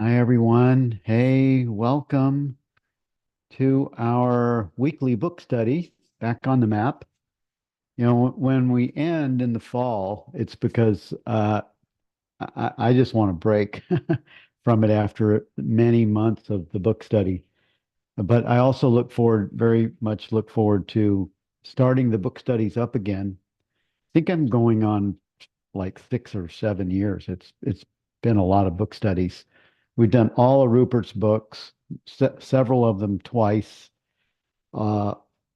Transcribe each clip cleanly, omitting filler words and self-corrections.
Hi, everyone. Hey, welcome to our weekly book study back on the map. When we end in the fall, it's because I just want to break from it after many months of the book study. But I also very much look forward to starting the book studies up again. I think I'm going on like 6 or 7 years. It's been a lot of book studies. We've done all of Rupert's books, several of them twice. Uh,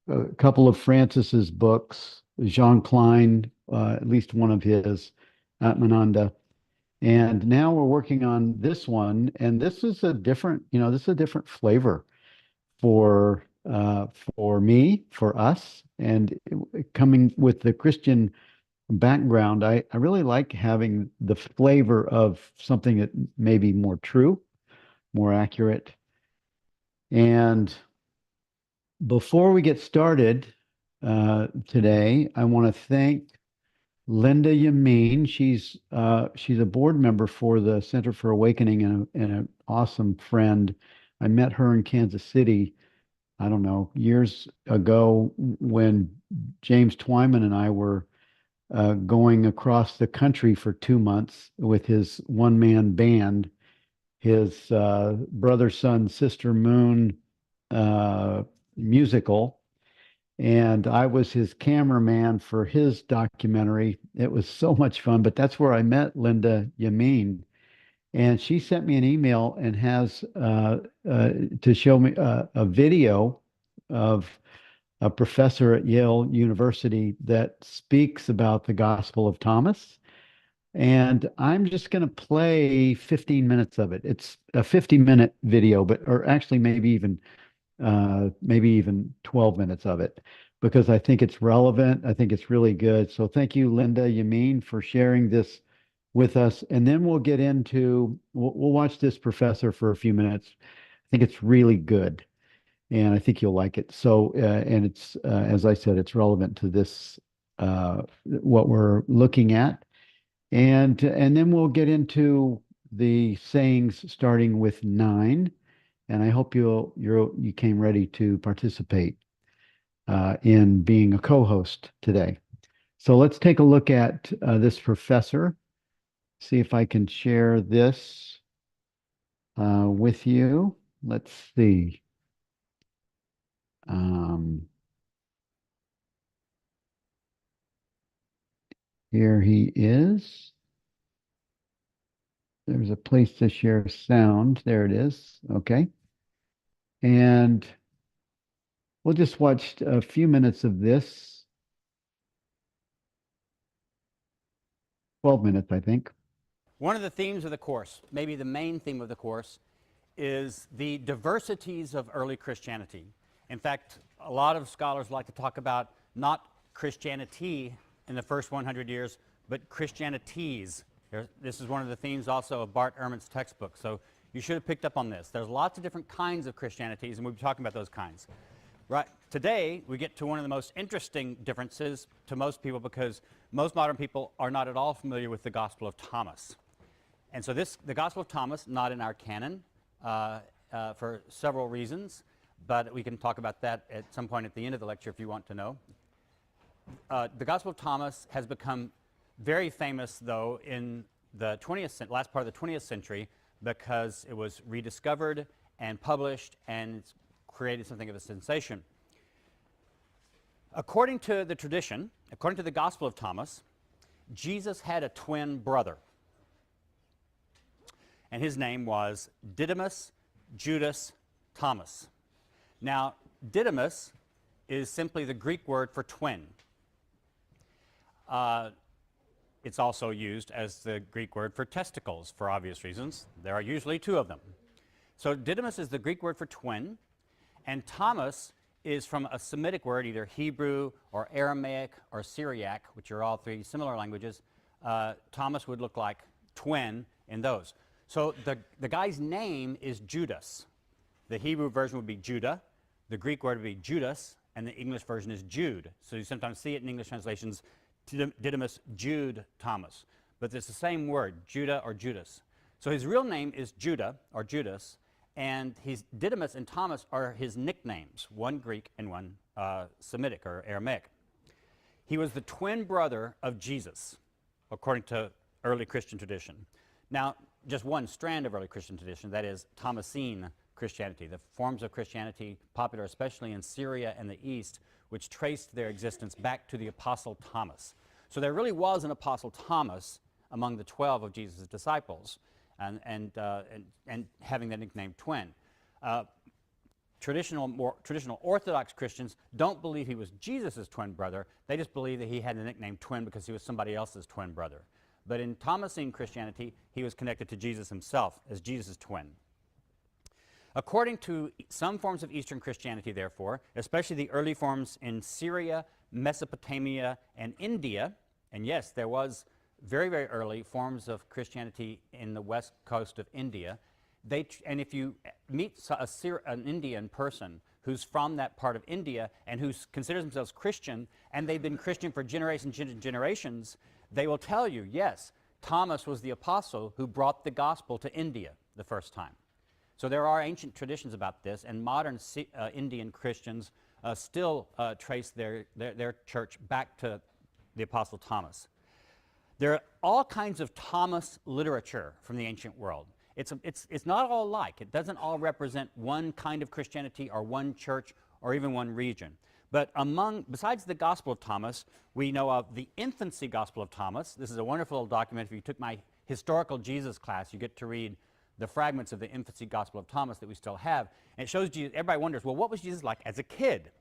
a couple of Francis's books, Jean Klein, at least one of his, Atmananda. And now we're working on this one, and this is a different flavor for for me, for us, and coming with the Christian background, I really like having the flavor of something that may be more true, more accurate. And before we get started today, I want to thank Linda Yameen. She's a board member for the Center for Awakening and an awesome friend. I met her in Kansas City, I don't know, years ago when James Twyman and I were going across the country for 2 months with his one-man band, his Brother, Sun, Sister, Moon uh, musical. And I was his cameraman for his documentary. It was so much fun, but that's where I met Linda Yameen. And she sent me an email and has to show me a video of a professor at Yale University that speaks about the Gospel of Thomas. And I'm just going to play 15 minutes of it. It's a 50-minute video, but or actually maybe even 12 minutes of it because I think it's relevant. I think it's really good. So thank you, Linda Yameen, for sharing this with us. And then we'll watch this professor for a few minutes. I think it's really good and I think you'll like it. So, and as I said, it's relevant to this, what we're looking at. And then we'll get into the sayings starting with 9. And I hope you came ready to participate in being a co-host today. So let's take a look at this professor. See if I can share this with you. Let's see. Um, Here he is. There's a place to share sound. There it is. Okay. And we'll just watch a few minutes of this. 12 minutes, I think. One of the themes of the course, maybe the main theme of the course, is the diversities of early Christianity. In fact, a lot of scholars like to talk about not Christianity in the first 100 years, but Christianities. This is one of the themes also of Bart Ehrman's textbook, so you should have picked up on this. There's lots of different kinds of Christianities, and we'll be talking about those kinds. Right. Today, we get to one of the most interesting differences to most people because most modern people are not at all familiar with the Gospel of Thomas. And so the Gospel of Thomas, not in our canon for several reasons, but we can talk about that at some point at the end of the lecture if you want to know. The Gospel of Thomas has become very famous, though, in the last part of the 20th century because it was rediscovered and published and it's created something of a sensation. According to the tradition, according to the Gospel of Thomas, Jesus had a twin brother. And his name was Didymus Judas Thomas. Now, Didymus is simply the Greek word for twin. It's also used as the Greek word for testicles for obvious reasons. There are usually 2 of them. So Didymus is the Greek word for twin, and Thomas is from a Semitic word, either Hebrew or Aramaic or Syriac, which are all 3 similar languages. Thomas would look like twin in those. So the guy's name is Judas. The Hebrew version would be Judah, the Greek word would be Judas, and the English version is Jude. So you sometimes see it in English translations, Didymus Jude Thomas. But it's the same word, Judah or Judas. So his real name is Judah, or Judas, and Didymus and Thomas are his nicknames, one Greek and one Semitic or Aramaic. He was the twin brother of Jesus, according to early Christian tradition. Now, just one strand of early Christian tradition, that is Thomasine Christianity, the forms of Christianity popular especially in Syria and the East, which traced their existence back to the Apostle Thomas. So there really was an Apostle Thomas among the 12 of Jesus' disciples, and having that nickname twin. Traditional Orthodox Christians don't believe he was Jesus' twin brother. They just believe that he had the nickname twin because he was somebody else's twin brother. But in Thomasine Christianity, he was connected to Jesus himself as Jesus' twin. According to some forms of Eastern Christianity, therefore, especially the early forms in Syria, Mesopotamia, and India, and yes, there was very, very early forms of Christianity in the west coast of India. And if you meet an Indian person who's from that part of India and who considers themselves Christian, and they've been Christian for generations and generations, they will tell you, yes, Thomas was the apostle who brought the gospel to India the first time. So there are ancient traditions about this, and modern Indian Christians still trace their church back to the apostle Thomas. There are all kinds of Thomas literature from the ancient world. It's not all alike. It doesn't all represent one kind of Christianity or one church or even one region. But besides the Gospel of Thomas, we know of the Infancy Gospel of Thomas. This is a wonderful little document. If you took my historical Jesus class, you get to read the fragments of the Infancy Gospel of Thomas that we still have. And it shows Jesus. Everybody wonders, well, what was Jesus like as a kid?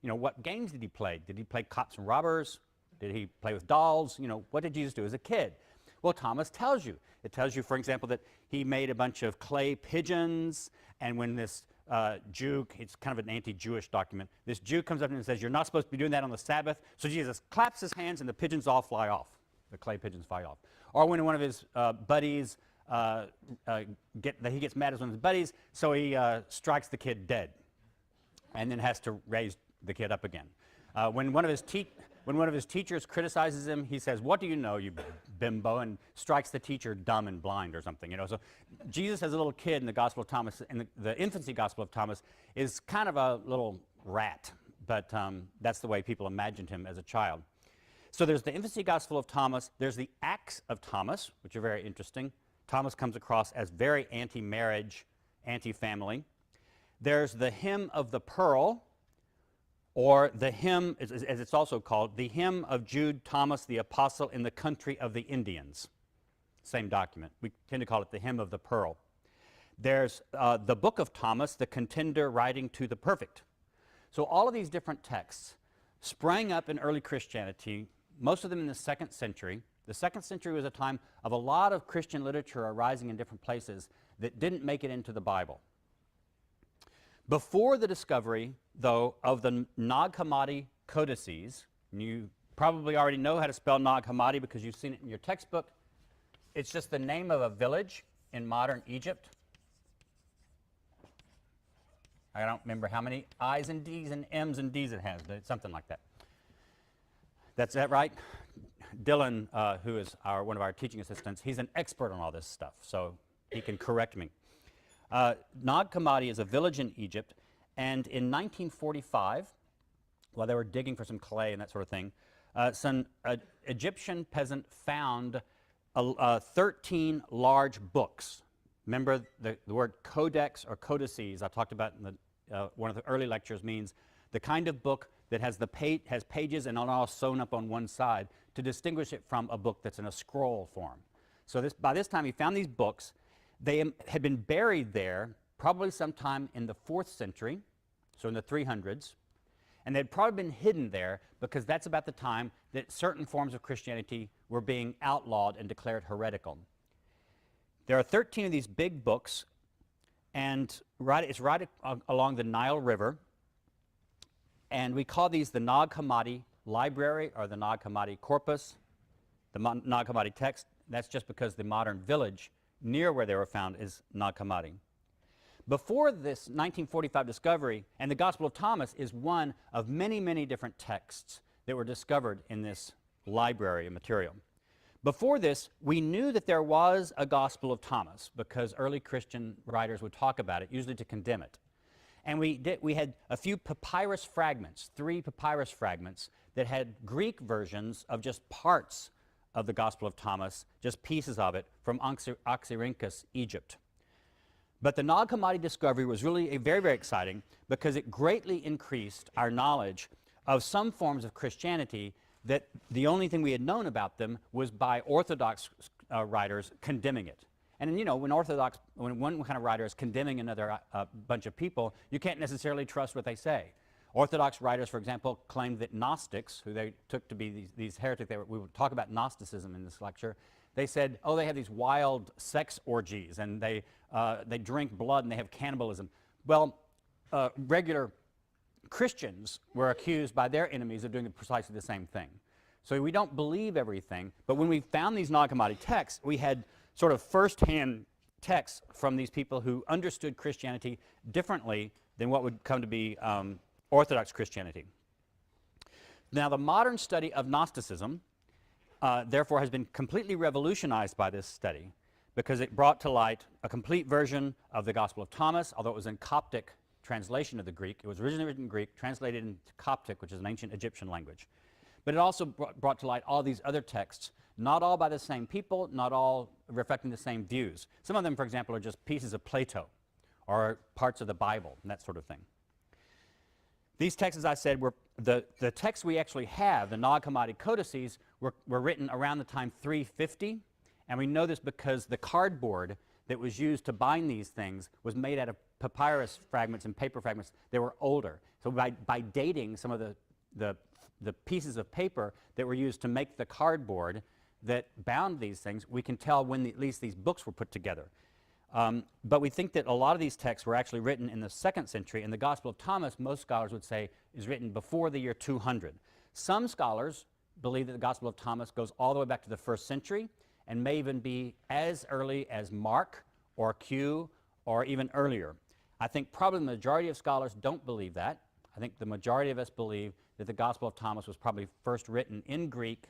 You know, what games did he play? Did he play cops and robbers? Did he play with dolls? You know, what did Jesus do as a kid? Well, Thomas tells you. It tells you, for example, that he made a bunch of clay pigeons, and when this Jew, it's kind of an anti-Jewish document, this Jew comes up and says, you're not supposed to be doing that on the Sabbath, so Jesus claps his hands and the pigeons all fly off. The clay pigeons fly off. Or when one of his buddies, he gets mad at one of his buddies, so he strikes the kid dead, and then has to raise the kid up again. When one of his teachers criticizes him, he says, "What do you know, you bimbo?" and strikes the teacher dumb and blind or something. You know, so Jesus as a little kid in the Gospel of Thomas, in the Infancy Gospel of Thomas, is kind of a little rat, but that's the way people imagined him as a child. So there's the Infancy Gospel of Thomas. There's the Acts of Thomas, which are very interesting. Thomas comes across as very anti-marriage, anti-family. There's the Hymn of the Pearl, or the hymn, as it's also called, the Hymn of Jude Thomas the Apostle in the Country of the Indians. Same document. We tend to call it the Hymn of the Pearl. There's the Book of Thomas, the Contender Writing to the Perfect. So all of these different texts sprang up in early Christianity, most of them in the 2nd century. The 2nd century was a time of a lot of Christian literature arising in different places that didn't make it into the Bible. Before the discovery, though, of the Nag Hammadi codices, and you probably already know how to spell Nag Hammadi because you've seen it in your textbook. It's just the name of a village in modern Egypt. I don't remember how many I's and D's and M's and D's it has, but it's something like that. That's that right? Dylan, who is one of our teaching assistants, he's an expert on all this stuff, so he can correct me. Nag Hammadi is a village in Egypt, and in 1945, while they were digging for some clay and that sort of thing, some Egyptian peasant found 13 large books. Remember the word codex or codices I talked about in one of the early lectures means the kind of book that has pages and all sewn up on one side to distinguish it from a book that's in a scroll form. So by this time he found these books. They had been buried there probably sometime in the 4th century, so in the 300s, and they'd probably been hidden there because that's about the time that certain forms of Christianity were being outlawed and declared heretical. There are 13 of these big books, and it's right along the Nile River, and we call these the Nag Hammadi Library or the Nag Hammadi Corpus, the Nag Hammadi text. That's just because the modern village near where they were found is Nag Hammadi. Before this 1945 discovery, and the Gospel of Thomas is one of many, many different texts that were discovered in this library of material. Before this, we knew that there was a Gospel of Thomas because early Christian writers would talk about it, usually to condemn it. And we had a few papyrus fragments, 3 papyrus fragments, that had Greek versions of just parts of the Gospel of Thomas, just pieces of it, from Oxyrhynchus, Egypt. But the Nag Hammadi discovery was really very, very exciting because it greatly increased our knowledge of some forms of Christianity that the only thing we had known about them was by Orthodox writers condemning it. And you know, when one kind of writer is condemning another bunch of people, you can't necessarily trust what they say. Orthodox writers, for example, claimed that Gnostics, who they took to be these heretics, we would talk about Gnosticism in this lecture, they said, oh, they have these wild sex orgies, and they drink blood, and they have cannibalism. Well, regular Christians were accused by their enemies of doing precisely the same thing. So we don't believe everything, but when we found these Nag Hammadi texts, we had sort of first-hand texts from these people who understood Christianity differently than what would come to be Orthodox Christianity. Now, the modern study of Gnosticism, therefore, has been completely revolutionized by this study because it brought to light a complete version of the Gospel of Thomas, although it was in Coptic translation of the Greek. It was originally written in Greek, translated into Coptic, which is an ancient Egyptian language. But it also brought to light all these other texts, not all by the same people, not all reflecting the same views. Some of them, for example, are just pieces of Plato or parts of the Bible and that sort of thing. These texts, as I said, were the texts we actually have, the Nag Hammadi codices, were written around the time 350, and we know this because the cardboard that was used to bind these things was made out of papyrus fragments and paper fragments that were older. So by dating some of the pieces of paper that were used to make the cardboard that bound these things, we can tell when at least these books were put together. But we think that a lot of these texts were actually written in the 2nd century, and the Gospel of Thomas, most scholars would say, is written before the year 200. Some scholars believe that the Gospel of Thomas goes all the way back to the 1st century and may even be as early as Mark or Q or even earlier. I think probably the majority of scholars don't believe that. I think the majority of us believe that the Gospel of Thomas was probably first written in Greek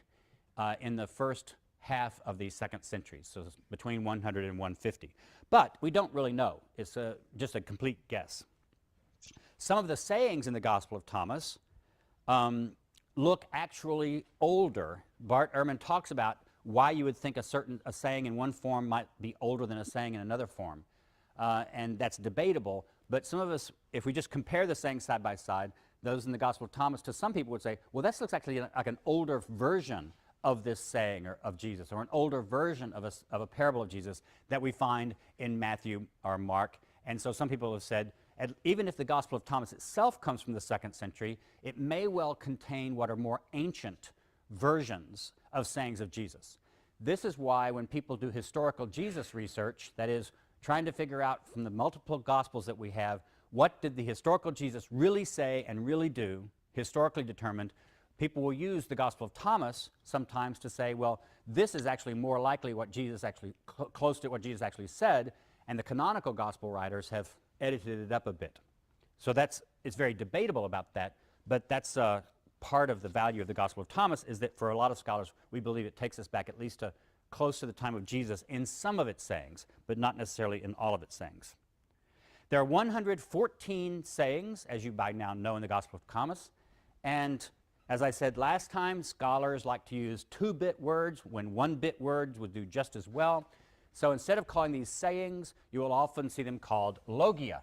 in the first half of the 2nd century, so between 100 and 150. But we don't really know. It's just a complete guess. Some of the sayings in the Gospel of Thomas look actually older. Bart Ehrman talks about why you would think a saying in one form might be older than a saying in another form. And that's debatable, but some of us, if we just compare the sayings side by side, those in the Gospel of Thomas, to some people would say, well, this looks actually like an older version of this saying of Jesus, or an older version of a parable of Jesus that we find in Matthew or Mark. And so some people have said, even if the Gospel of Thomas itself comes from the 2nd century, it may well contain what are more ancient versions of sayings of Jesus. This is why when people do historical Jesus research, that is, trying to figure out from the multiple Gospels that we have, what did the historical Jesus really say and really do, historically determined, people will use the Gospel of Thomas sometimes to say, well, this is actually more likely what Jesus actually, close to what Jesus actually said, and the canonical Gospel writers have edited it up a bit. So it's very debatable about that, but that's part of the value of the Gospel of Thomas, is that for a lot of scholars, we believe it takes us back at least to close to the time of Jesus in some of its sayings, but not necessarily in all of its sayings. There are 114 sayings, as you by now know, in the Gospel of Thomas, and as I said last time, scholars like to use 2-bit words when 1-bit words would do just as well. So instead of calling these sayings, you will often see them called logia.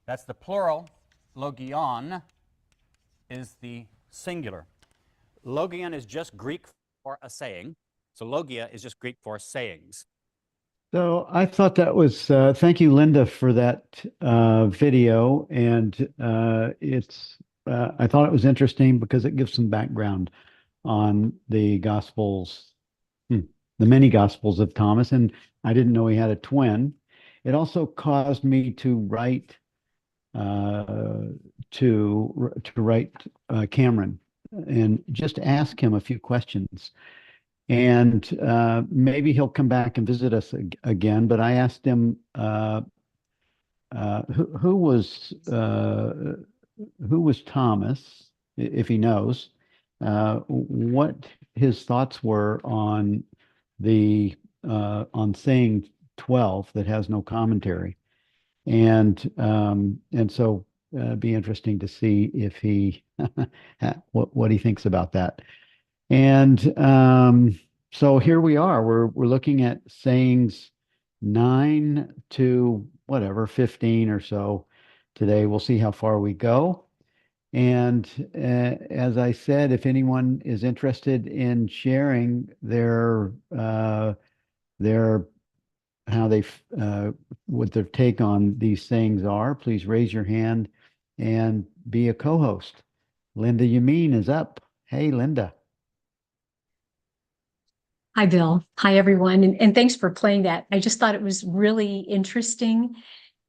That's the plural. Logion is the singular. Logion is just Greek for a saying. So logia is just Greek for sayings. So I thought that was, thank you, Linda, for that video. And I thought it was interesting because it gives some background on the Gospels, the many Gospels of Thomas. And I didn't know he had a twin. It also caused me to write Cameron and just ask him a few questions. And maybe he'll come back and visit us again. But I asked him who was Thomas, if he knows. What his thoughts were on the on saying 12 that has no commentary. And so it'd be interesting to see if he what he thinks about that. And so here we are. We're looking at sayings 9 to whatever 15 or so today. We'll see how far we go. And as I said, if anyone is interested in sharing their how they what their take on these things are, please raise your hand and be a co-host. Linda Yameen is up. Hey, Linda. Hi, Bill. Hi, everyone. And thanks for playing that. I just thought it was really interesting.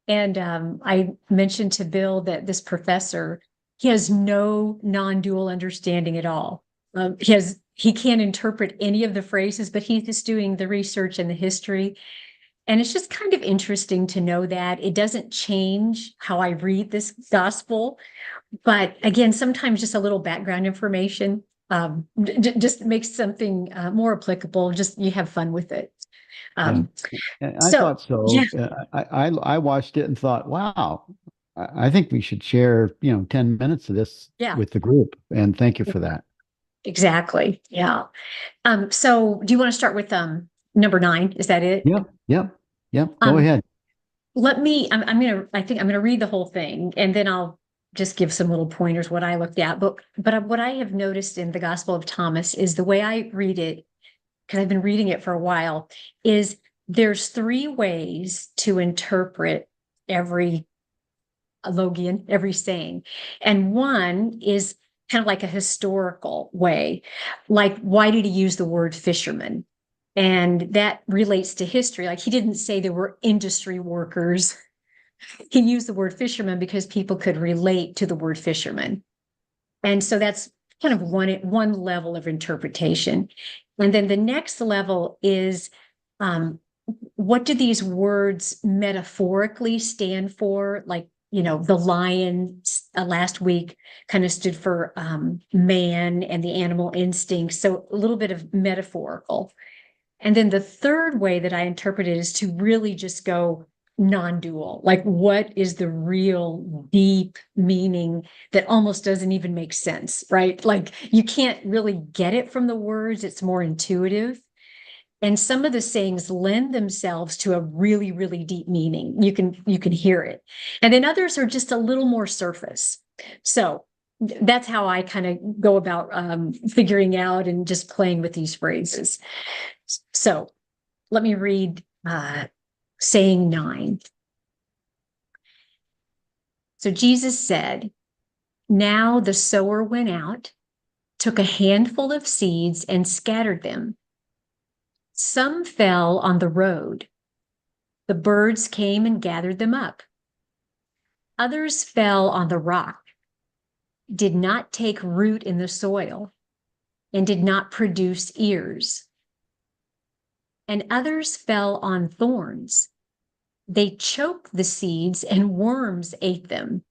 And I mentioned to Bill that this professor, he has no non-dual understanding at all. He can't interpret any of the phrases, but he's just doing the research and the history. And it's just kind of interesting to know that it doesn't change how I read this gospel. But again, sometimes just a little background information just makes something more applicable. Just you have fun with it. Yeah, Um, I so thought so. yeah, I watched it and thought, wow, I think we should share, 10 minutes of this yeah, with the group. And thank you for that. exactly. Yeah. So do you want to start with number 9? Is that it? Yep, yep, yep. Go Um, ahead. I think I'm gonna read the whole thing and then I'll just give some little pointers what I looked at. But what I have noticed in the Gospel of Thomas is the way I read it, because I've been reading it for a while, is there's 3 ways to interpret every logian, every saying. And one is kind of like a historical way, like why did he use the word fisherman? And that relates to history. Like he didn't say there were industry workers. He used the word fisherman because people could relate to the word fisherman. And so that's kind of one level of interpretation. And then the next level is what do these words metaphorically stand for? Like, the lion last week kind of stood for man and the animal instinct. So a little bit of metaphorical. And then the third way that I interpret it is to really just go non-dual. Like, what is the real deep meaning that almost doesn't even make sense, right? Like, you can't really get it from the words, it's more intuitive. And some of the sayings lend themselves to a really, really deep meaning. You can hear it. And then others are just a little more surface. So that's how I kind of go about figuring out and just playing with these phrases. So let me read saying 9. So Jesus said, "Now the sower went out, took a handful of seeds and scattered them. Some fell on the road. The birds came and gathered them up. Others fell on the rock, did not take root in the soil, and did not produce ears. And others fell on thorns. They choked the seeds and worms ate them.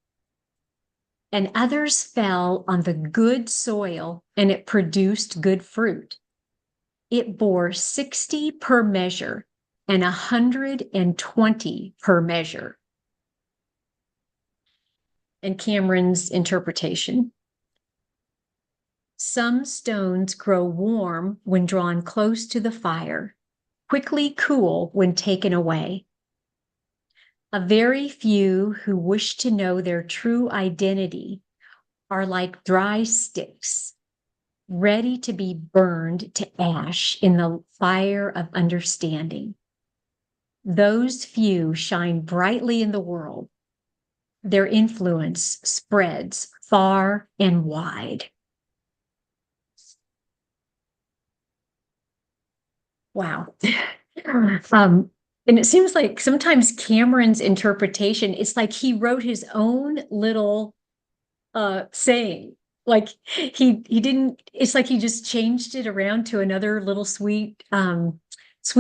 And others fell on the good soil and it produced good fruit. It bore 60 per measure and 120 per measure." And Cameron's interpretation: "Some stones grow warm when drawn close to the fire, quickly cool when taken away. A very few who wish to know their true identity are like dry sticks, ready to be burned to ash in the fire of understanding. Those few shine brightly in the world. Their influence spreads far and wide." Wow. And it seems like sometimes Cameron's interpretation, it's like he wrote his own little saying. Like he didn't, it's like he just changed it around to another little sweet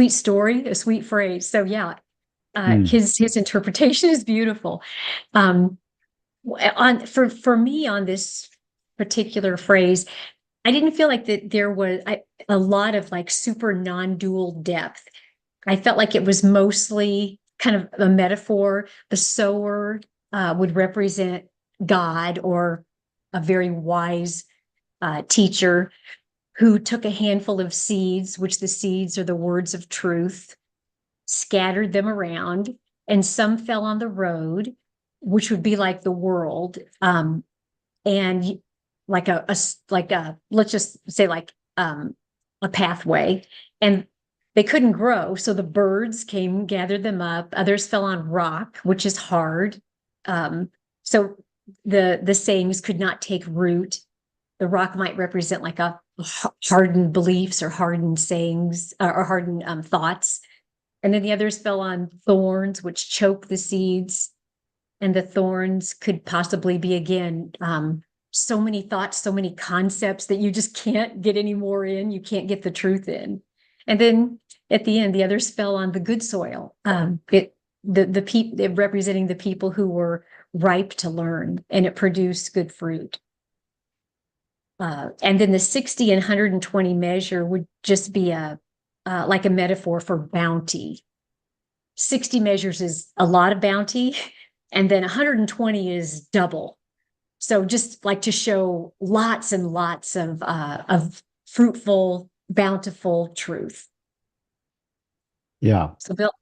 story, a sweet phrase. So yeah, Hmm. his interpretation is beautiful. For me on this particular phrase, I didn't feel like that there was a lot of like super non-dual depth. I felt like it was mostly kind of a metaphor. The sower would represent God or a very wise teacher who took a handful of seeds, which the seeds are the words of truth, scattered them around, and some fell on the road, which would be like the world, and like a let's just say like a pathway, and they couldn't grow, so the birds came, gathered them up. Others fell on rock, which is hard. So the sayings could not take root. The rock might represent like a hardened beliefs or hardened sayings or hardened thoughts. And then the others fell on thorns, which choke the seeds. And the thorns could possibly be, again, so many thoughts, so many concepts that you just can't get any more in. You can't get the truth in. And then at the end, the others fell on the good soil. The people representing the people who were ripe to learn, and it produced good fruit. And then the 60 and 120 measure would just be like a metaphor for bounty. 60 measures is a lot of bounty, and then 120 is double. So just like to show lots and lots of fruitful, bountiful truth. Yeah. So Bill,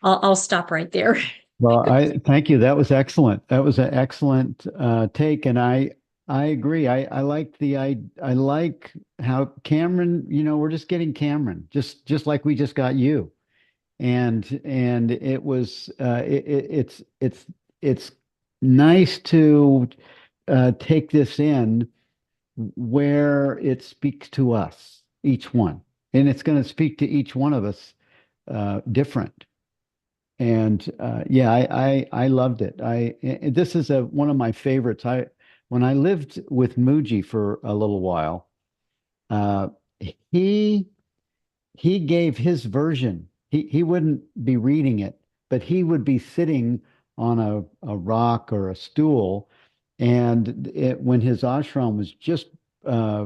I'll stop right there. Well, I thank you. That was excellent. That was an excellent take, and I agree. I like I like how Cameron. We're just getting Cameron, just like we just got you, and it was it's nice to take this in where it speaks to us, each one, and it's going to speak to each one of us different. And yeah, I loved it. This is one of my favorites. When I lived with Muji for a little while, uh, he he gave his version. He wouldn't be reading it, but he would be sitting on a rock or a stool, and when his ashram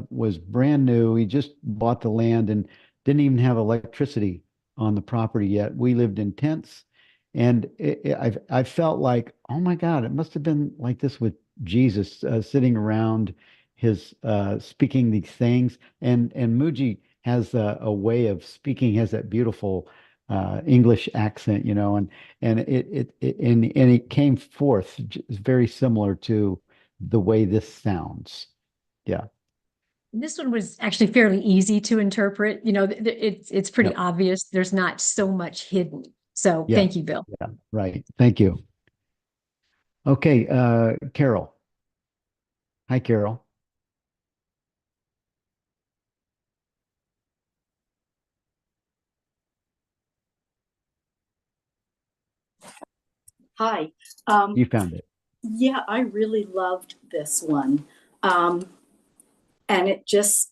was brand new, he just bought the land and didn't even have electricity on the property yet. We lived in tents, and I felt like, oh my God, it must have been like this with Jesus sitting around his speaking these things, and Muji has a way of speaking, has that beautiful English accent, and and it came forth very similar to the way this sounds. Yeah. This one was actually fairly easy to interpret. It's pretty Yep. obvious. There's not so much hidden. So Yeah. thank you, Bill. Yeah. Right. Thank you. Okay, Carol. Hi, Carol. Hi. You found it. Yeah, I really loved this one. Um, and it just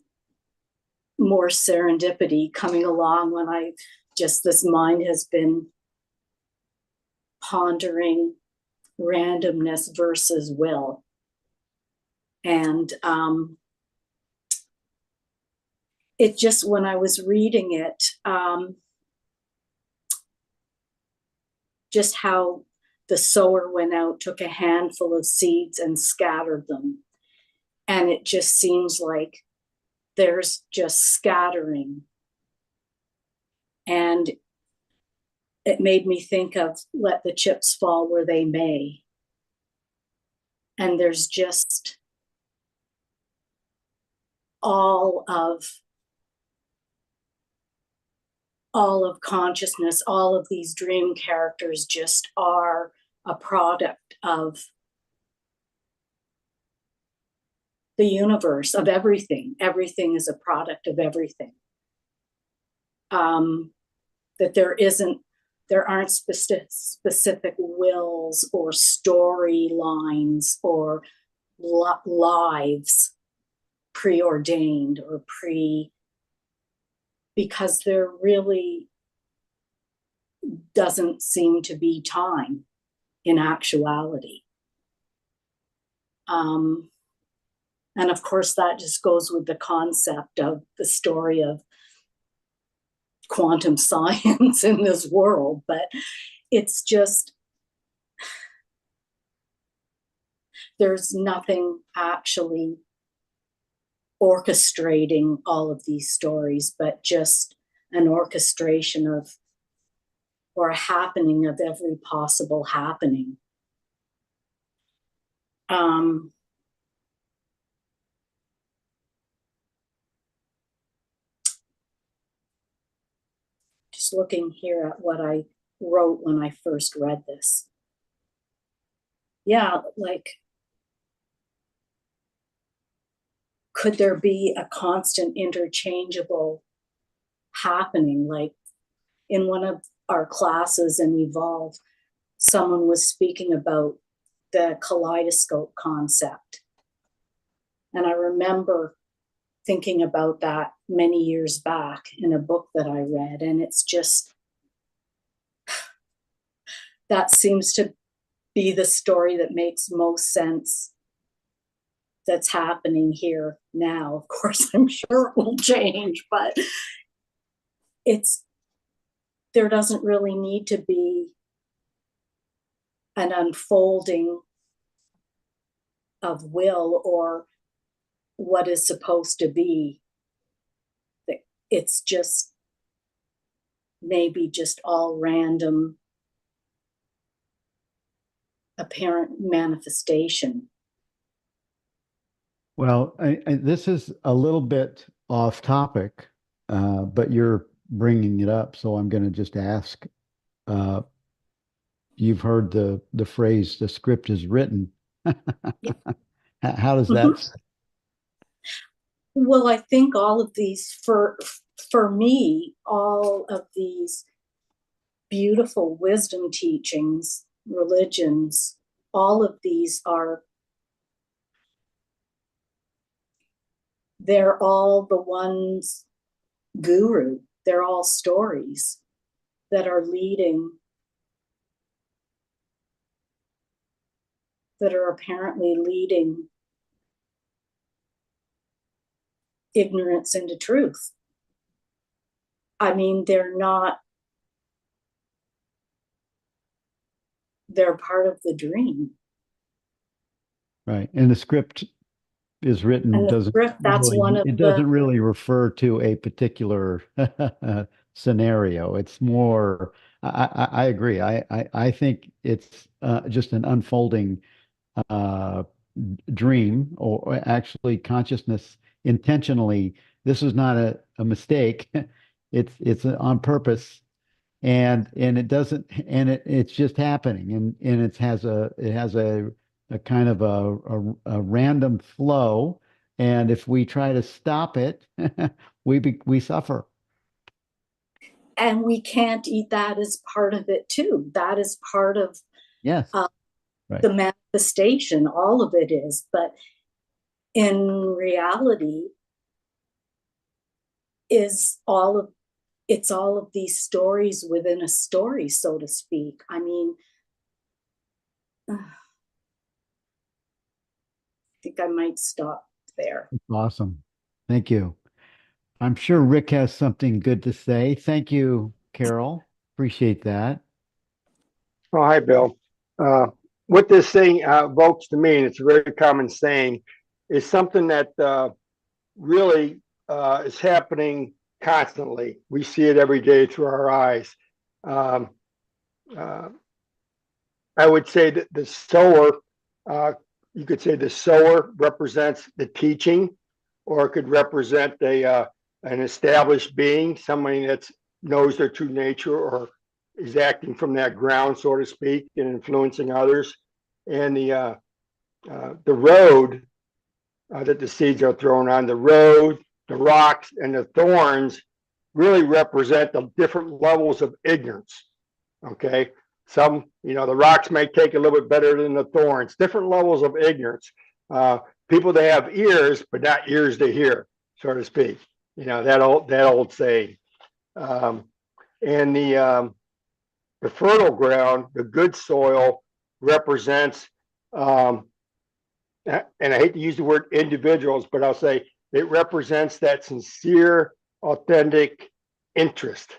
more serendipity coming along when this mind has been pondering randomness versus will. And it just, when I was reading it, just how the sower went out, took a handful of seeds and scattered them. And it just seems like there's just scattering. And it made me think of let the chips fall where they may. And there's just all of consciousness, all of these dream characters just are a product of the universe, of everything. Everything is a product of everything. That there aren't specific wills or storylines or lives preordained or because there really doesn't seem to be time in actuality. And of course, that just goes with the concept of the story of quantum science in this world. But it's just, there's nothing actually orchestrating all of these stories, but just an orchestration of, or a happening of every possible happening. Just looking here at what I wrote when I first read this. Yeah, like, could there be a constant interchangeable happening? Like in one of our classes in Evolve, someone was speaking about the kaleidoscope concept. And I remember thinking about that many years back in a book that I read. And it's just, that seems to be the story that makes most sense that's happening here now. Of course, I'm sure it will change, but there doesn't really need to be an unfolding of will or what is supposed to be. It's just maybe just all random apparent manifestation. Well, this is a little bit off topic, but you're bringing it up, so I'm going to just ask. Uh, you've heard the phrase "the script is written." Yeah. How does Mm-hmm. that? Well, I think all of these, for me, all of these beautiful wisdom teachings, religions, all of these they're all the one's guru. They're all stories that are apparently leading ignorance into truth. I mean, they're part of the dream. Right. And the script is written And the doesn't script, that's really, one of it the, doesn't really refer to a particular scenario. It's more, I agree. I think it's just an unfolding uh, dream or actually consciousness intentionally. This is not a mistake. It's on purpose and it doesn't and it's just happening and it has a kind of a random flow, and if we try to stop it we suffer. and we can't eat that as part of it too. That is part of Yes, right. the manifestation. All of it is, but in reality, is it's all of these stories within a story, so to speak. I mean, I think I might stop there. Awesome. Thank you. I'm sure Rick has something good to say. Thank you, Carol. Appreciate that. Oh, hi, Bill. What this thing evokes to me, and it's a very common saying, is something that really is happening constantly. We see it every day through our eyes. Um, uh, I would say that the sower, you could say the sower represents the teaching, or it could represent an established being, somebody that knows their true nature or is acting from that ground, so to speak, and influencing others. And the road that the seeds are thrown on, the road, the rocks, and the thorns really represent the different levels of ignorance. Okay. Some, the rocks may take a little bit better than the thorns, different levels of ignorance. People that have ears, but not ears to hear, so to speak. That old saying. And the fertile ground, the good soil, represents and I hate to use the word individuals, but I'll say it represents that sincere, authentic interest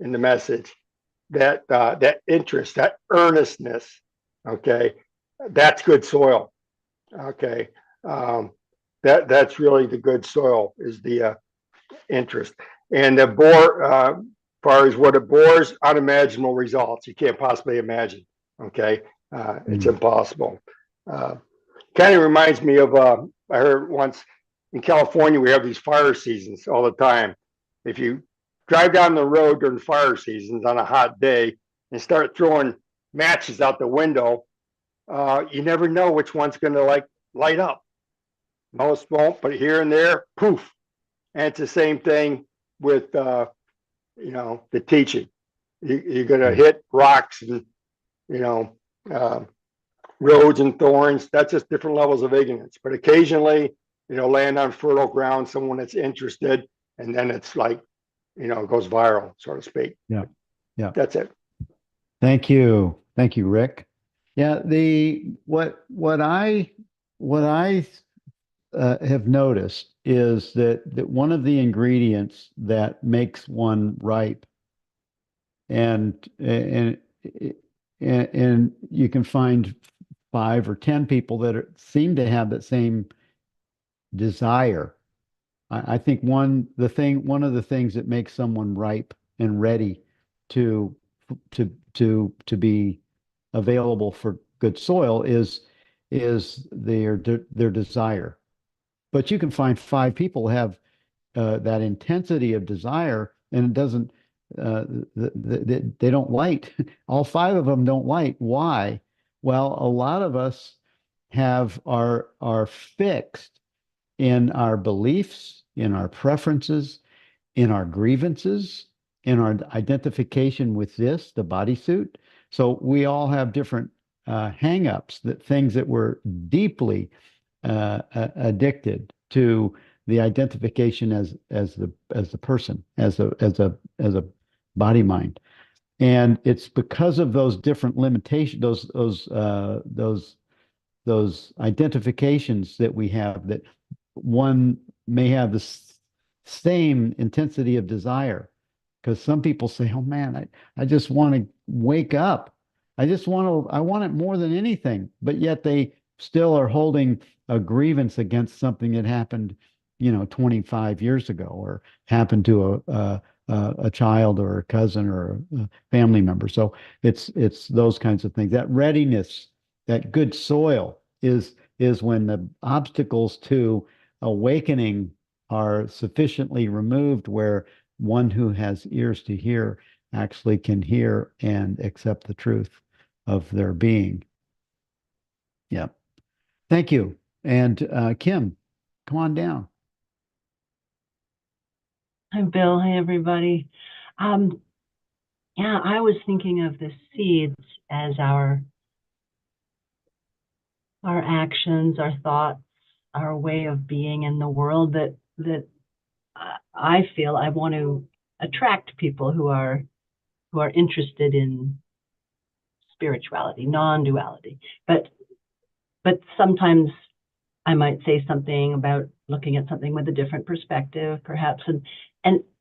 in the message, that interest, that earnestness. Okay, that's good soil. Okay, um, that's really the good soil is the interest. And the bore, far as what it bores, unimaginable results. You can't possibly imagine. Okay, it's impossible. Uh, Kind of reminds me of I heard once in California we have these fire seasons all the time. If you drive down the road during fire seasons on a hot day and start throwing matches out the window, you never know which one's going to like light up. Most won't, but here and there, poof. And it's the same thing with the teaching. You're going to hit rocks and you know uh, roads and thorns. That's just different levels of ignorance. But occasionally, land on fertile ground, someone that's interested, and then it's like, it goes viral, so to speak. Yeah. Yeah. That's it. Thank you. Thank you, Rick. Yeah, what I have noticed is that one of the ingredients that makes one ripe, and and you can find 5 or 10 people that seem to have that same desire. I think one of the things that makes someone ripe and ready to to be available for good soil is their desire. But you can find 5 people have that intensity of desire, and it doesn't they don't light. All 5 of them don't light. Why? Well, a lot of us are fixed in our beliefs, in our preferences, in our grievances, in our identification with this, the bodysuit. So we all have different hang-ups, things that we're deeply addicted to, the identification as the person, as a body mind. And it's because of those different limitations, those identifications that we have, that one may have the same intensity of desire. Because some people say, oh man, I just want to wake up. I want it more than anything. But yet they still are holding a grievance against something that happened, 25 years ago, or happened to a child or a cousin or a family member. So it's those kinds of things. That readiness, that good soil is when the obstacles to awakening are sufficiently removed, where one who has ears to hear actually can hear and accept the truth of their being. Yeah. Thank you. And Kim, come on down. Hi, Bill. Hi, everybody. Yeah, I was thinking of the seeds as our actions, our thoughts, our way of being in the world that I feel I want to attract people who are interested in spirituality, non-duality. But sometimes I might say something about looking at something with a different perspective, perhaps, and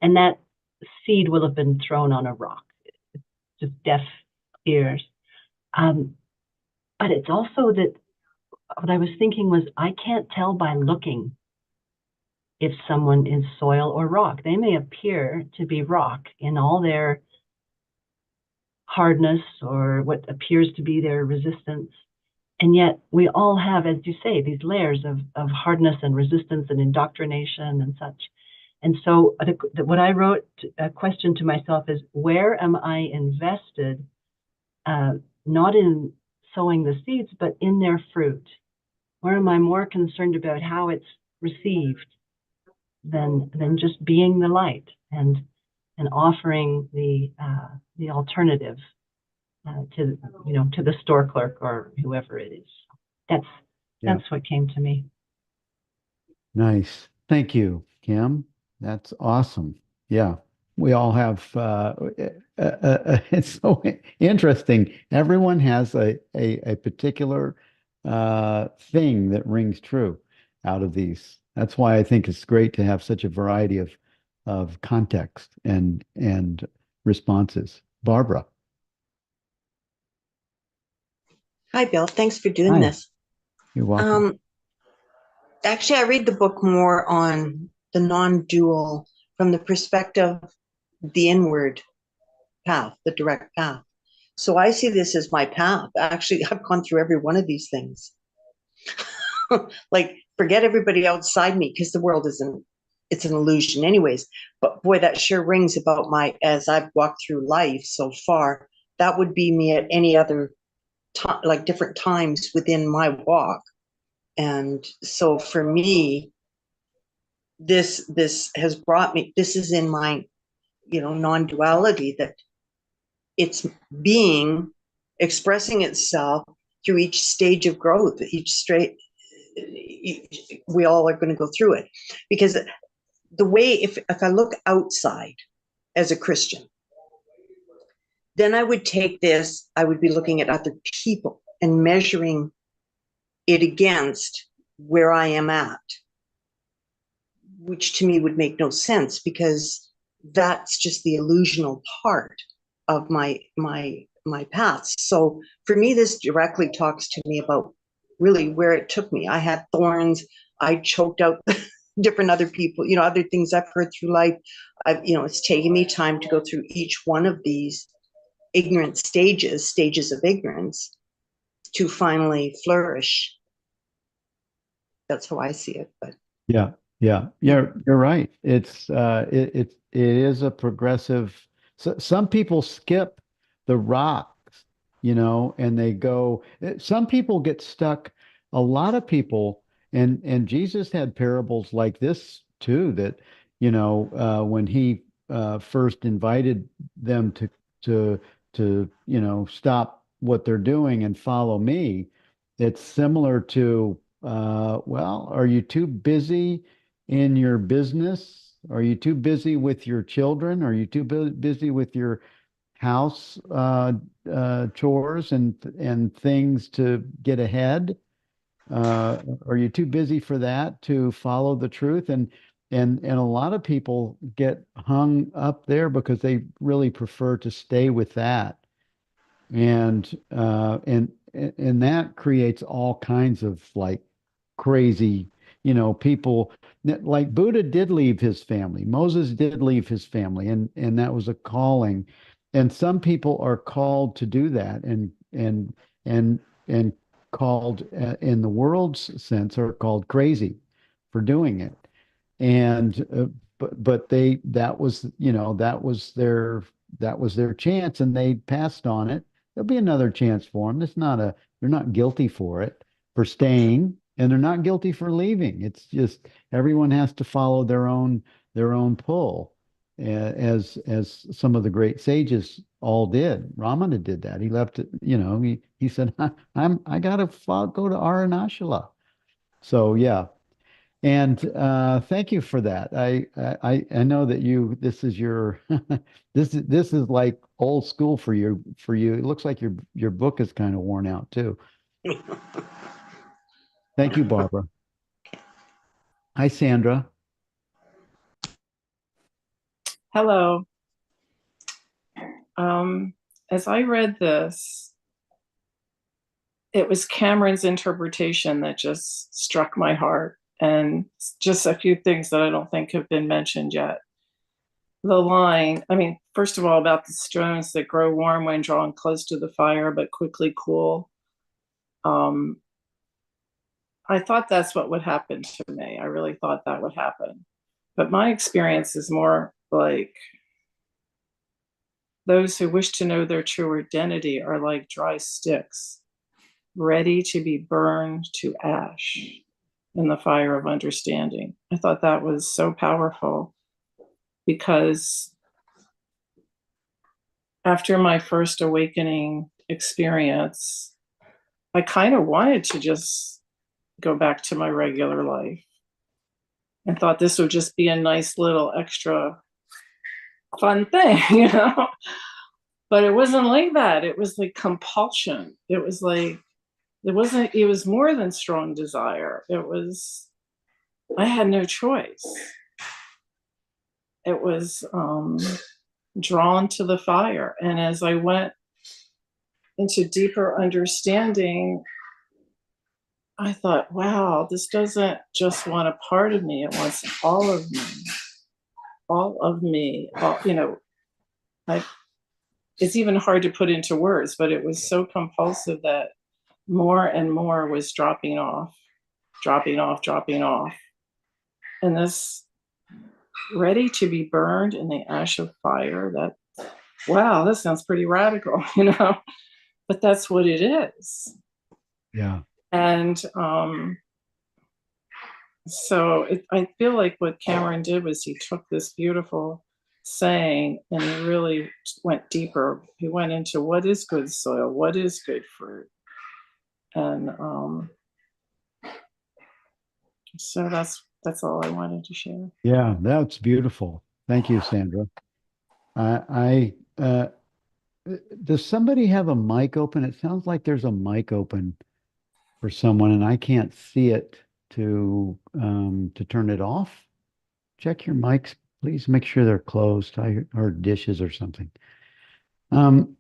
that seed will have been thrown on a rock, just deaf ears. But it's also that what I was thinking was, I can't tell by looking if someone is soil or rock. They may appear to be rock in all their hardness or what appears to be their resistance. And yet we all have, as you say, these layers of hardness and resistance and indoctrination and such. And so what I wrote, a question to myself is, where am I invested, not in sowing the seeds, but in their fruit? Where am I more concerned about how it's received than just being the light and offering the alternative to the store clerk or whoever it is? That's what came to me. Nice. Thank you, Kim. That's awesome. Yeah. We all have, it's so interesting. Everyone has a particular thing that rings true out of these. That's why I think it's great to have such a variety of context and responses. Barbara. Hi, Bill. Thanks for doing Hi, this. you're welcome. Actually, I read the book more on the non-dual from the perspective, the inward path, the direct path. So I see this as my path. Actually, I've gone through every one of these things. Like, forget everybody outside me because the world isn't, it's an illusion anyways. But boy, that sure rings about as I've walked through life so far, that would be me at any other time, like different times within my walk. And so for me, this has brought me, this is in my, non-duality, that it's being, expressing itself through each stage of growth, we all are going to go through it. Because the way, if I look outside as a Christian, then I would take this, I would be looking at other people and measuring it against where I am at, which to me would make no sense, because that's just the illusional part of my path. So for me, this directly talks to me about really where it took me. I had thorns. I choked out different other people, other things I've heard through life. It's taken me time to go through each one of these ignorant stages of ignorance, to finally flourish. That's how I see it. But Yeah, yeah, you're right. It is a progressive. So some people skip the rocks, and they go. Some people get stuck. A lot of people, and Jesus had parables like this too. That when he first invited them to stop what they're doing and follow me. It's similar to well, are you too busy in your business? Are you too busy with your children? Are you too busy with your house chores and things to get ahead? Are you too busy for that to follow the truth? And a lot of people get hung up there because they really prefer to stay with that and that creates all kinds of like crazy, people like Buddha did leave his family. Moses did leave his family, and that was a calling. And some people are called to do that, and called in the world's sense are called crazy for doing it. And but they that was their chance, and they passed on it. There'll be another chance for them. They're not guilty for it, for staying, and they're not guilty for leaving. It's just everyone has to follow their own pull, as some of the great sages all did. Ramana did that. He left it, he said, I gotta go to Aranashala. So yeah. And thank you for that. I know that this is your this is like old school for you. It looks like your book is kind of worn out too. Thank you, Barbara. Hi, Sandra. Hello. As I read this, it was Cameron's interpretation that just struck my heart, and just a few things that I don't think have been mentioned yet. The line, first of all, about the stones that grow warm when drawn close to the fire, but quickly cool. I thought that's what would happen to me. I really thought that would happen. But my experience is more like those who wish to know their true identity are like dry sticks, ready to be burned to ash in the fire of understanding. I thought that was so powerful, because after my first awakening experience, I kind of wanted to just go back to my regular life. I thought this would just be a nice little extra fun thing, But it wasn't like that. It was like compulsion. It was like it was more than strong desire. I had no choice. It was drawn to the fire. And as I went into deeper understanding, I thought, wow, this doesn't just want a part of me, it wants all of me. All of me. It's even hard to put into words, but it was so compulsive that more and more was dropping off. And this ready to be burned in the ash of fire, that sounds pretty radical, but that's what it is. Yeah. And so I feel like what Cameron did was he took this beautiful saying and he really went deeper. He went into what is good soil, what is good fruit. And so that's all I wanted to share. Yeah, that's beautiful. Thank you, Sandra. Does somebody have a mic open? It sounds like there's a mic open for someone, and I can't see it to turn it off. Check your mics, please. Make sure they're closed, or dishes or something. Um,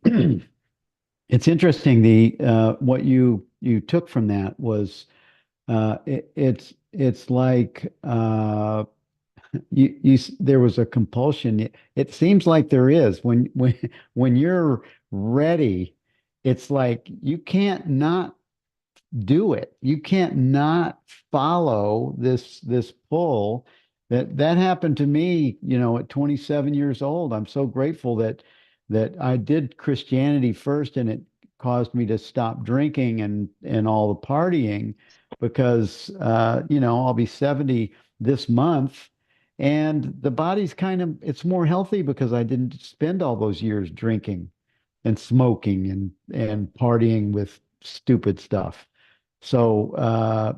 it's interesting. The what you took from that was it's like there was a compulsion. It seems like there is when you're ready, it's like you can't not do it. You can't not follow this pull. That happened to me, at 27 years old. I'm so grateful that I did Christianity first, and it caused me to stop drinking and all the partying because I'll be 70 this month, and the body's it's more healthy because I didn't spend all those years drinking and smoking and partying with stupid stuff. So,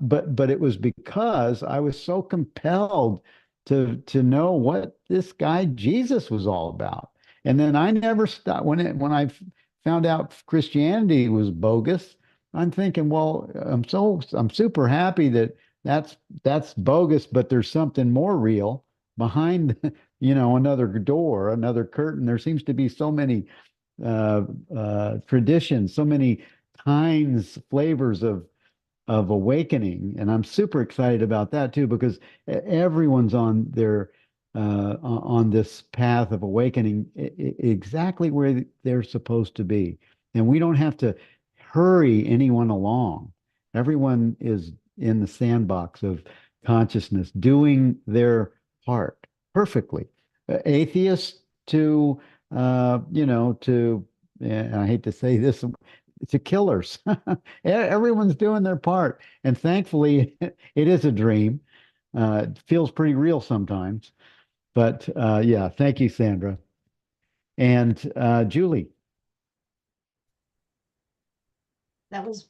but it was because I was so compelled to know what this guy Jesus was all about. And then I never stopped when I found out Christianity was bogus. I'm thinking, well, I'm super happy that that's bogus, but there's something more real behind, another door, another curtain. There seems to be so many traditions, so many kinds, flavors of awakening, and I'm super excited about that too because everyone's on this path of awakening exactly where they're supposed to be, and we don't have to hurry anyone along. Everyone is in the sandbox of consciousness, doing their part perfectly. Atheists to and I hate to say this, to killers. Everyone's doing their part. And thankfully, it is a dream. It feels pretty real sometimes. But yeah, thank you, Sandra. And Julie. That was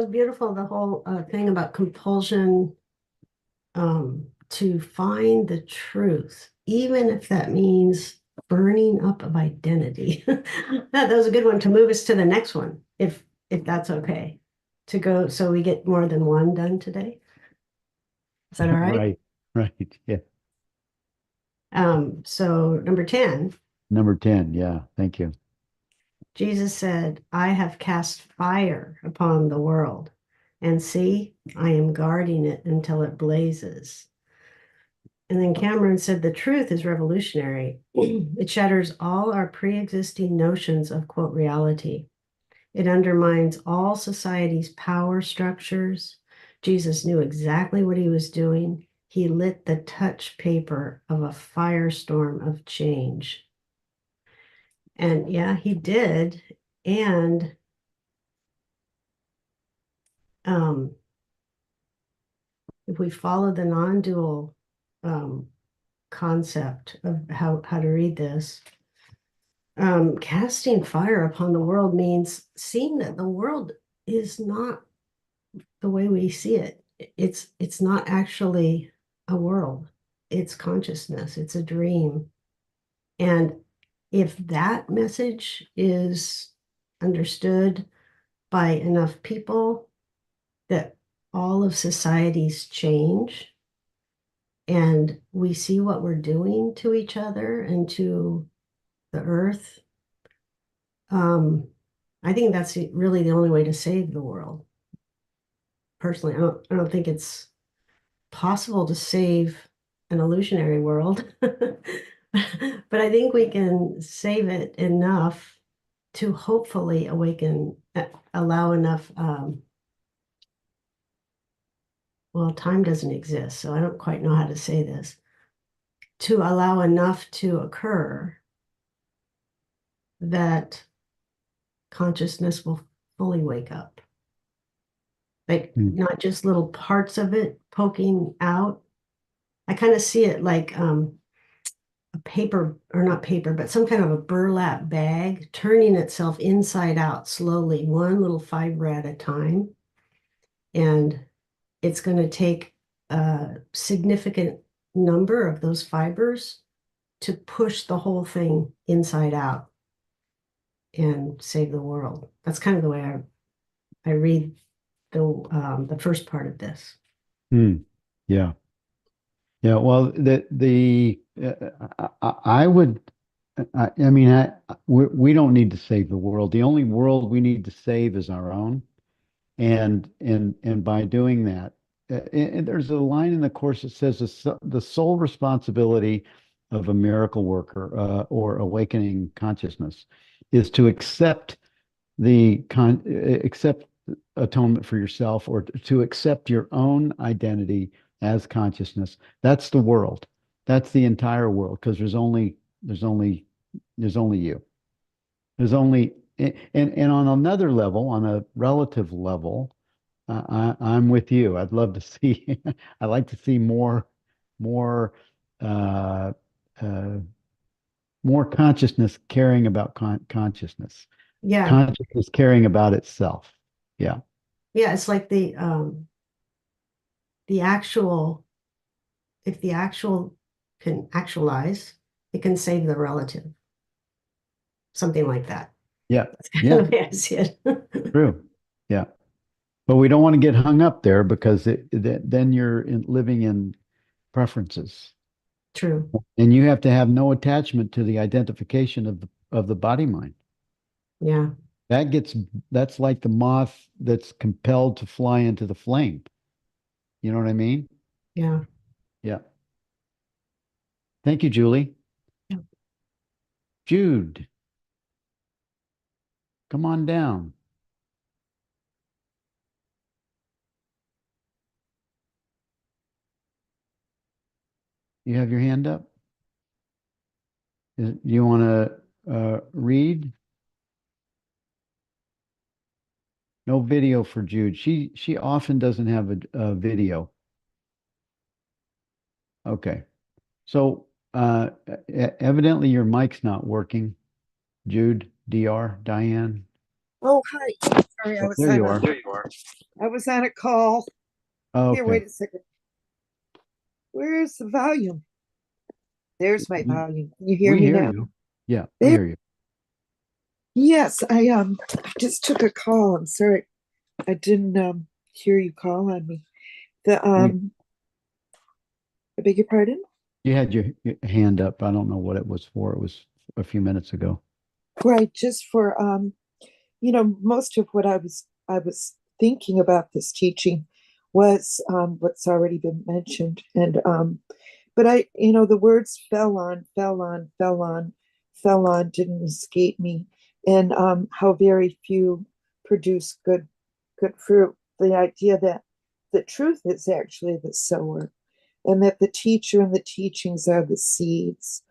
beautiful. The whole thing about compulsion to find the truth, even if that means burning up of identity. That was a good one to move us to the next one, if that's okay. To go, so we get more than one done today. Is that all right? Right. Yeah. So number 10. Number 10. Yeah. Thank you. Jesus said, I have cast fire upon the world, and see, I am guarding it until it blazes. And then Cameron said, the truth is revolutionary. It shatters all our pre-existing notions of, quote, reality. It undermines all society's power structures. Jesus knew exactly what he was doing. He lit the touch paper of a firestorm of change. And yeah, he did. And if we follow the non-dual concept of how to read this, casting fire upon the world means seeing that the world is not the way we see it. It's not actually a world. It's consciousness. It's a dream. And if that message is understood by enough people, that all of societies change and we see what we're doing to each other and to the earth, I think that's really the only way to save the world. Personally, I don't think it's possible to save an illusionary world, but I think we can save it enough to hopefully awaken, allow enough. Well, time doesn't exist, so I don't quite know how to say this. To allow enough to occur that consciousness will fully wake up. Like not just little parts of it poking out. I kind of see it like a paper, or not paper, but some kind of a burlap bag turning itself inside out slowly, one little fiber at a time. And it's going to take a significant number of those fibers to push the whole thing inside out and save the world. That's kind of the way I read the first part of this. Yeah. Yeah. Well, I would, I mean, we don't need to save the world. The only world we need to save is our own. And by doing that, and there's a line in the course that says the sole responsibility of a miracle worker or awakening consciousness is to accept accept atonement for yourself, or to accept your own identity as consciousness. That's the world. That's the entire world, because there's only you. There's only and on another level, on a relative level, I'm with you. I'd love to see. I like to see more, uh, uh, more consciousness caring about consciousness. Yeah. Consciousness caring about itself. Yeah. Yeah. It's like the actual, if the actual can actualize, it can save the relative. Something like that. Yeah. That's kind Yeah. of the way I see it. True. Yeah. But we don't want to get hung up there, because then you're living in preferences, True. and you have to have no attachment to the identification of the body mind. Yeah. That's like the moth that's compelled to fly into the flame. You know what I mean? Yeah. Yeah. Thank you, Julie. Yeah. Jude, come on down. You have your hand up? You want to read? No video for Jude. She often doesn't have a video. Okay. So evidently your mic's not working. Jude, DR, Diane. Oh, hi. Sorry, I Oh, was there on you a, are. I was on a call. Oh, Here, wait okay. a second. Where's the volume? There's my We volume. Can you hear we me hear now? you. Yeah, we There. hear you. Yes, I just took a call. I'm sorry. I didn't hear you call on me. The We I beg your pardon? You had your hand up. I don't know what it was for. It was a few minutes ago. Right, just for most of what I was thinking about this teaching was what's already been mentioned. And but the words fell on didn't escape me, and how very few produce good fruit. The idea that the truth is actually the sower, and that the teacher and the teachings are the seeds.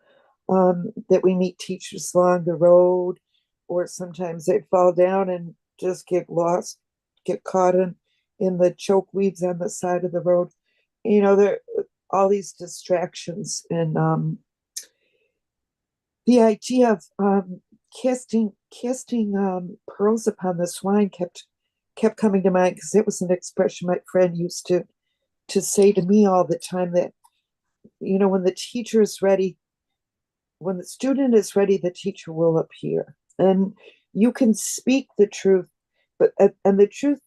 That we meet teachers along the road, or sometimes they fall down and just get lost, get caught in the choke weeds on the side of the road. There all these distractions, and the idea of casting pearls upon the swine kept coming to mind, because it was an expression my friend used to say to me all the time, that when the teacher is ready, when the student is ready, the teacher will appear. And you can speak the truth, but and the truth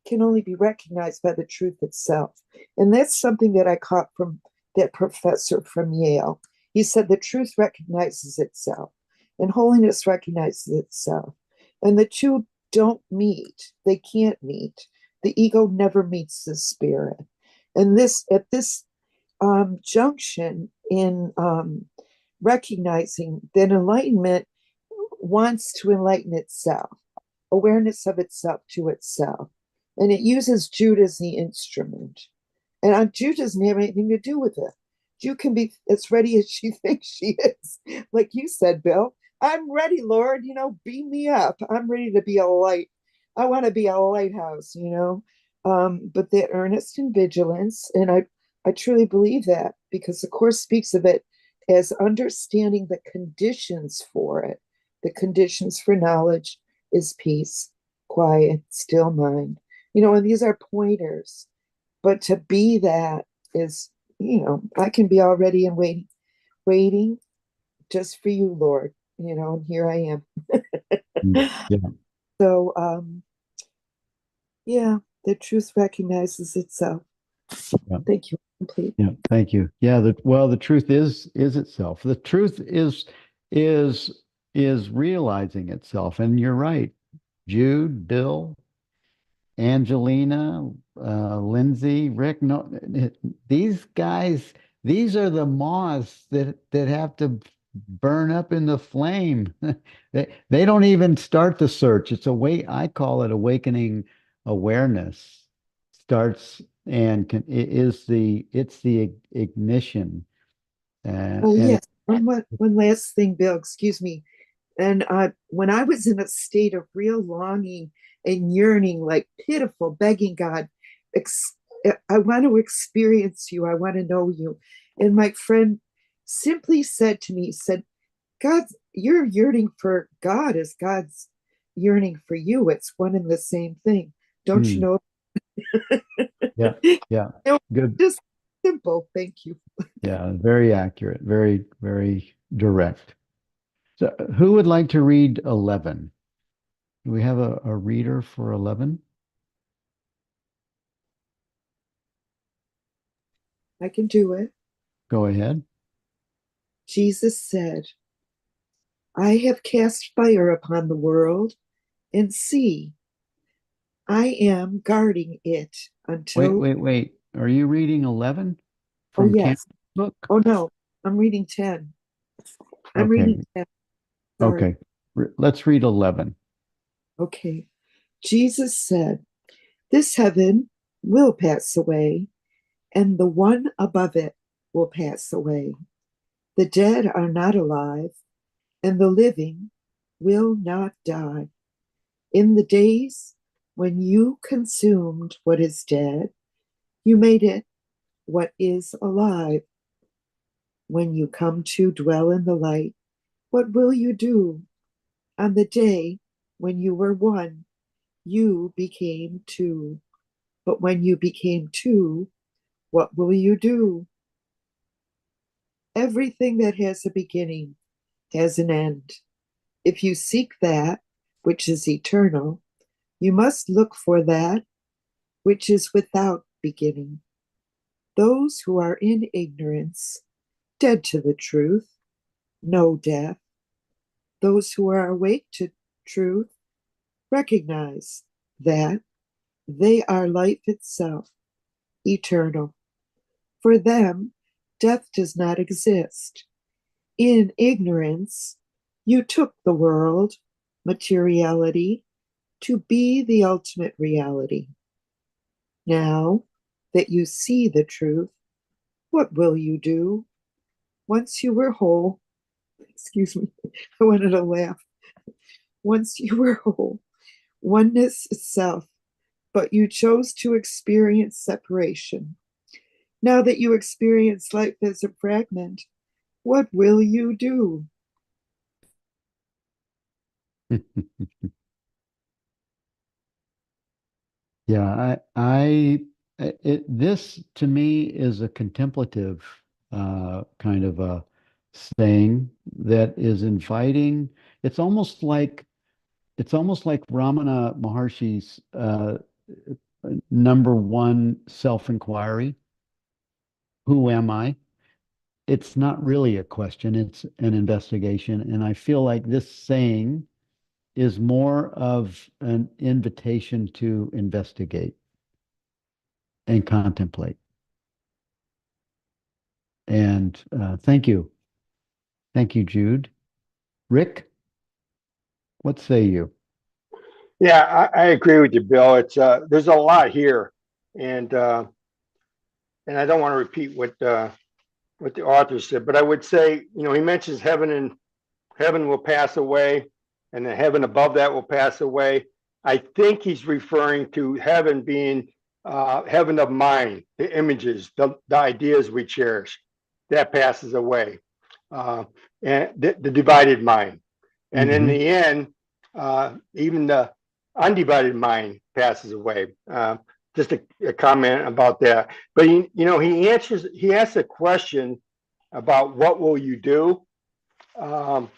can only be recognized by the truth itself. And that's something that I caught from that professor from Yale. He said the truth recognizes itself and holiness recognizes itself. And the two don't meet, they can't meet. The ego never meets the spirit. And this at this junction in recognizing that enlightenment wants to enlighten itself, awareness of itself to itself. And it uses Jude as the instrument. And Jude doesn't have anything to do with it. Jude can be as ready as she thinks she is. Like you said, Bill, I'm ready, Lord, beam me up. I'm ready to be a light. I want to be a lighthouse. But that earnest and vigilance, and I truly believe that because the Course speaks of it as understanding the conditions for it. The conditions for knowledge is peace, quiet, still mind. And these are pointers. But to be that is, I can be all ready and waiting just for you, Lord, and here I am. Yeah. So, yeah, the truth recognizes itself. Yeah. Thank you. Complete. Yeah, thank you. Yeah, the truth is itself. The truth is realizing itself. And you're right. Jude, Bill, Angelina, Lindsay, Rick, no, these guys, these are the moths that have to burn up in the flame. They don't even start the search. It's a way, I call it awakening awareness starts and it's the ignition. Oh, And yes. One last thing, Bill, excuse me. And when I was in a state of real longing and yearning, like pitiful, begging God, I want to experience you. I want to know you. And my friend simply said to me, said, God, you're yearning for God as God's yearning for you. It's one and the same thing. Don't you hmm, know? yeah, yeah, good. Just simple. Thank you. Yeah, very accurate, very, very direct. So who would like to read 11? Do we have a reader for 11? I can do it. Go ahead. Jesus said, I have cast fire upon the world, and see, I am guarding it Wait, until. wait, wait. Are you reading 11 Oh, from Cam's yes. book? Oh, no, I'm reading 10. I'm Okay, reading 10. Sorry. okay. Let's read 11. Okay. Jesus said, this heaven will pass away, and the one above it will pass away. The dead are not alive, and the living will not die. In the days when you consumed what is dead, you made it what is alive. When you come to dwell in the light, what will you do? On the day when you were one, you became two. But when you became two, what will you do? Everything that has a beginning has an end. If you seek that which is eternal, you must look for that which is without beginning. Those who are in ignorance, dead to the truth, know death. Those who are awake to truth recognize that they are life itself, eternal. For them, death does not exist. In ignorance, you took the world, materiality, to be the ultimate reality. Now that you see the truth, what will you do? Once you were whole, excuse me, I wanted to laugh. Once you were whole, oneness itself, but you chose to experience separation. Now that you experience life as a fragment, what will you do? Yeah, this to me is a contemplative kind of a saying that is inviting. It's almost like Ramana Maharshi's number one self-inquiry. Who am I? It's not really a question, it's an investigation. And I feel like this saying is more of an invitation to investigate and contemplate. And thank you. Thank you, Jude. Rick, what say you? Yeah, I agree with you, Bill. It's there's a lot here, and I don't want to repeat what the author said, but I would say, he mentions heaven will pass away, and the heaven above that will pass away. I think he's referring to heaven being heaven of mind, the images, the ideas we cherish, that passes away, and the divided mind. And in the end, even the undivided mind passes away. Just a comment about that. But he asks a question about what will you do. What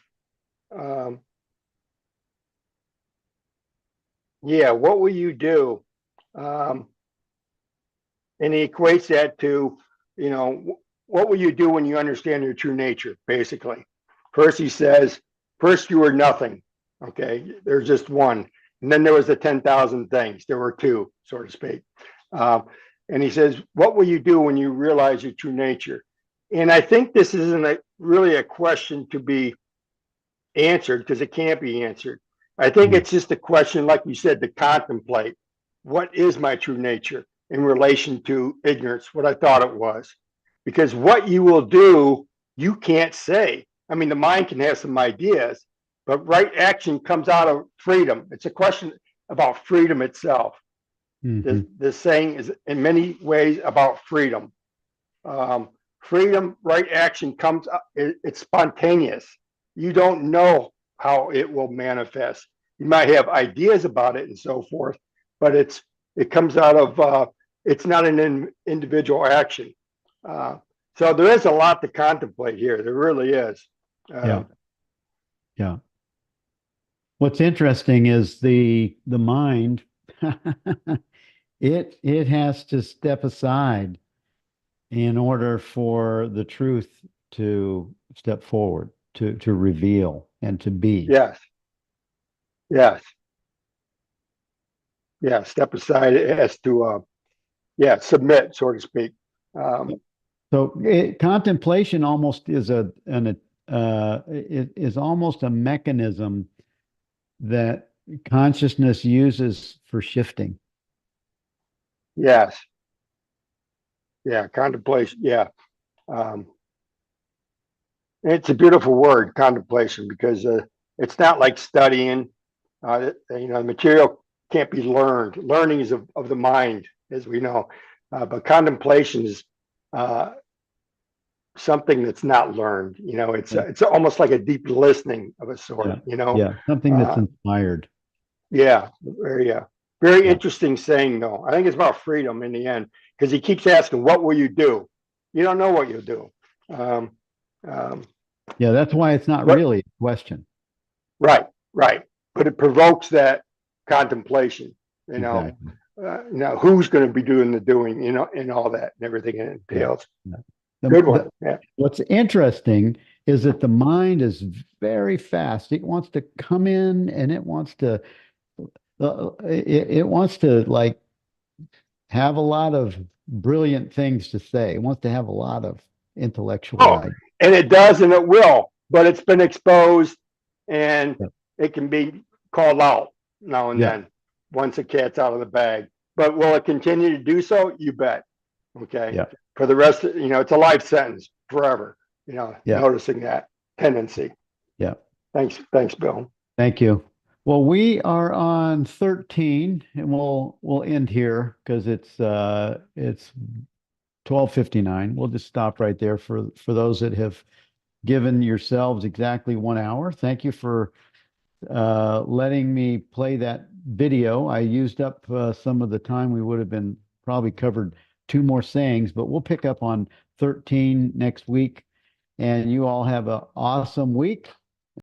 will you do? And he equates that to, what will you do when you understand your true nature, basically. First, he says, first you were nothing. Okay, there's just one. And then there was the 10,000 things. There were two, so to speak. And he says, what will you do when you realize your true nature? And I think this isn't really a question to be answered, because it can't be answered. I think it's just a question, like you said, to contemplate. What is my true nature in relation to ignorance, what I thought it was? Because what you will do, you can't say. I mean, the mind can have some ideas, but right action comes out of freedom. It's a question about freedom itself. This saying is in many ways about freedom. Freedom, right action comes up, it's spontaneous. You don't know how it will manifest. You might have ideas about it and so forth, but it comes out of, it's not an individual action. So there is a lot to contemplate here. There really is. Yeah. What's interesting is the mind, it has to step aside in order for the truth to step forward, to reveal and to be. Yes. Step aside. It has to, submit, so to speak. So contemplation almost is is almost a mechanism that consciousness uses for shifting. Yes. Yeah, contemplation. Yeah. It's a beautiful word, contemplation, because it's not like studying. The material can't be learned. Learning is of the mind, as we know. But contemplation is something that's not learned. It's almost like a deep listening of a sort. Something that's inspired. Very interesting saying, though. I think it's about freedom in the end, because he keeps asking, what will you do? You don't know what you'll do. That's why it's not really a question. Right. But it provokes that contemplation, Exactly. Who's going to be doing the doing, and all that and everything it entails. Good one. What's interesting is that the mind is very fast. It wants to come in and it wants to like have a lot of brilliant things to say. It wants to have a lot of intellectual ideas. And it does, and it will, but it's been exposed, and it can be called out now and then once the cat's out of the bag. But will it continue to do so? You bet. Okay. For the rest of, it's a life sentence forever, noticing that tendency. Thanks, Bill. Thank you. Well, we are on 13, and we'll end here because it's 12:59. We'll just stop right there for those that have given yourselves exactly 1 hour. Thank you for letting me play that video. I used up some of the time. We would have been probably covered 2 more sayings, but we'll pick up on 13 next week. And you all have an awesome week.